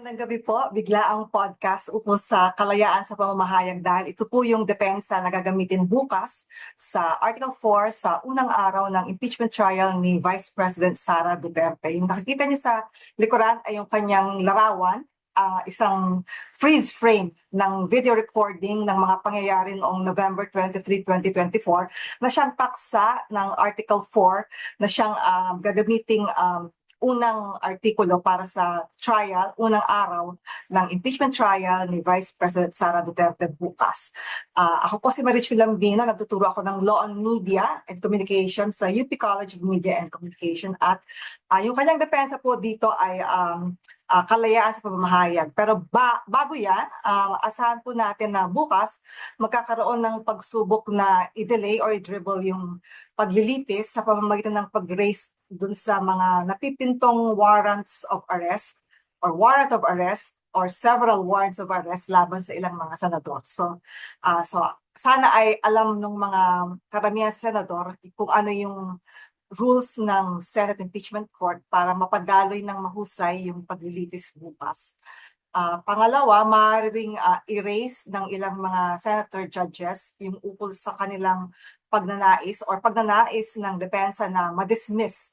Magandang gabi po. Bigla ang podcast ukol sa kalayaan sa pamamahayag dahil ito po yung depensa na gagamitin bukas sa Article 4 sa unang araw ng impeachment trial ni Vice President Sara Duterte. Yung nakikita niyo sa likuran ay yung kanyang larawan, isang freeze frame ng video recording ng mga pangyayari noong November 23, 2024 na siyang paksa ng Article 4 na siyang gagamiting unang artikulo para sa trial, unang araw ng impeachment trial ni Vice President Sara Duterte bukas. Ako po si Marichu Lambino, nagtuturo ako ng Law on Media and Communication sa UP College of Media and Communication at yung kanyang depensa po dito ay kalayaan sa pamamahayag. Pero bago yan, asahan po natin na bukas magkakaroon ng pagsubok na i-delay or i-dribble yung paglilitis sa pamamagitan ng pag-raise dun sa mga napipintong warrants of arrest or warrant of arrest or several warrants of arrest laban sa ilang mga senador. So sana ay alam ng mga karamihan sa senador kung ano yung rules ng Senate Impeachment Court para mapadaloy ng mahusay yung paglilitis bukas. Pangalawa, maaaring erase ng ilang mga senator judges yung ukol sa kanilang pagnanais or pagnanais ng depensa na madismiss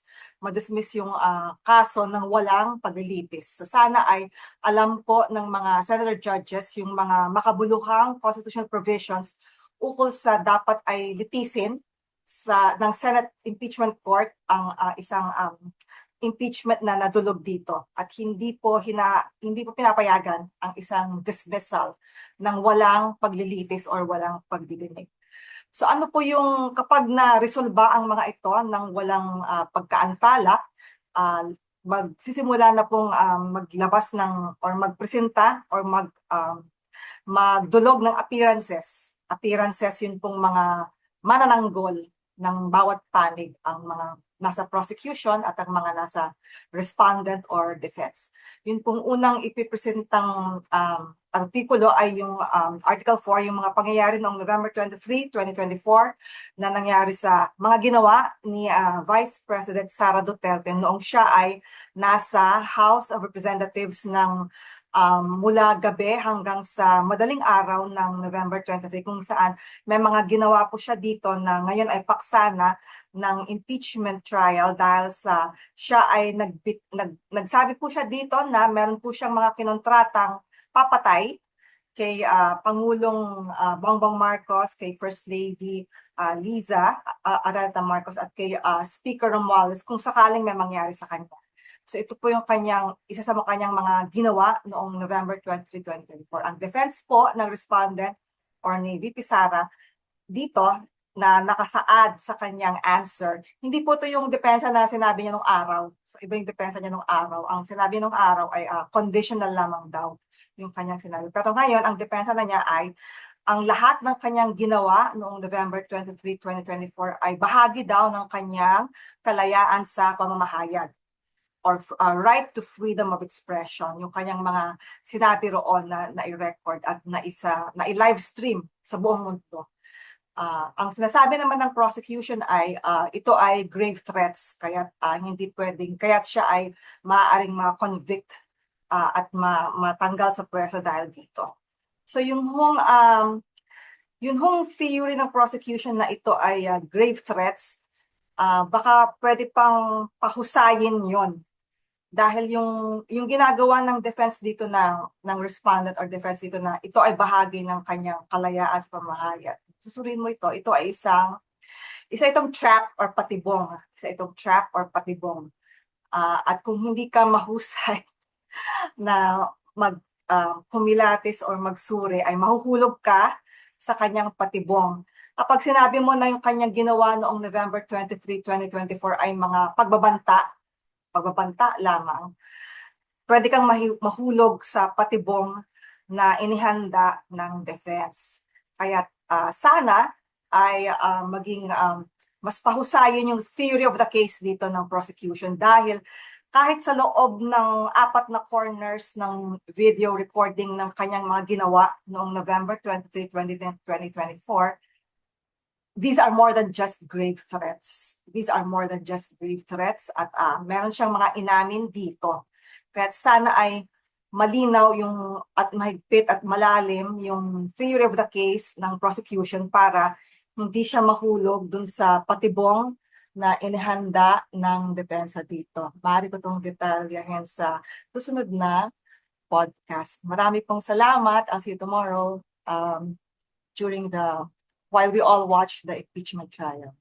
yung kaso ng walang paglilitis. So sana ay alam po ng mga senator judges yung mga makabuluhang constitutional provisions ukol sa dapat ay litisin ng Senate Impeachment Court ang isang impeachment na nadulog dito at hindi po pinapayagan ang isang dismissal ng walang paglilitis or walang pagdidinig. So ano po yung kapag na-resolba ang mga ito ng walang pagkaantala, magsisimula na pong maglabas ng or magpresenta or magdulog ng appearances. Appearances yun pong mga manananggol ng bawat panig, ang mga nasa prosecution at ang mga nasa respondent or defense. Yun pong unang ipipresentang artikulo ay yung Article 4, yung mga pangyayari noong November 23, 2024 na nangyari sa mga ginawa ni Vice President Sara Duterte noong siya ay nasa House of Representatives ng mula gabi hanggang sa madaling araw ng November 23 kung saan may mga ginawa po siya dito na ngayon ay paksana ng impeachment trial dahil sa siya ay nagsabi po siya dito na meron po siyang mga kinontratang papatay kay Pangulong Bongbong Marcos, kay First Lady Liza Aralta Marcos at kay Speaker Romualdez kung sakaling may mangyari sa kanya. So ito po yung isa sa kanyang mga ginawa noong November 23, 2024. Ang defense po ng respondent or ni VP Sara dito na nakasaad sa kanyang answer, hindi po ito yung depensa na sinabi niya nung araw. So iba yung depensa niya nung araw. Ang sinabi nung araw ay conditional lamang daw yung kanyang sinabi. Pero ngayon, ang depensa na niya ay ang lahat ng kanyang ginawa noong November 23, 2024 ay bahagi daw ng kanyang kalayaan sa pamamahayag or right to freedom of expression, yung kanyang mga sinabi roon na i-record at na i-live stream sa buong mundo. Ang sinasabi naman ng prosecution ay ito ay grave threats, kaya hindi pwedeng, kaya siya ay maaaring ma-convict at matanggal sa pwesto dahil dito. So yung hong theory ng prosecution na ito ay grave threats, baka pwede pang pahusayin yon. Dahil yung ginagawa ng defense dito ng respondent or defense dito na ito ay bahagi ng kanyang kalayaan sa pamahayag. Susurin mo ito ay isa itong trap or patibong. Isa itong trap or patibong. At kung hindi ka mahusay na humilatis or magsuri, ay mahuhulog ka sa kanyang patibong. Kapag sinabi mo na yung kanyang ginawa noong November 23, 2024 ay mga pagbabanta lamang, pwede kang mahulog sa patibong na inihanda ng defense. Kaya sana ay maging mas pahusayin yung theory of the case dito ng prosecution dahil kahit sa loob ng 4 na corners ng video recording ng kanyang mga ginawa noong November 23, 2024, these are more than just grave threats. These are more than just grave threats at meron siyang mga inamin dito. Kaya sana ay malinaw yung at mahigpit at malalim yung theory of the case ng prosecution para hindi siya mahulog dun sa patibong na inihanda ng depensa dito. Maaari ko itong detalyahin sa susunod na podcast. Marami pong salamat. I'll see you tomorrow during while we all watch the impeachment trial.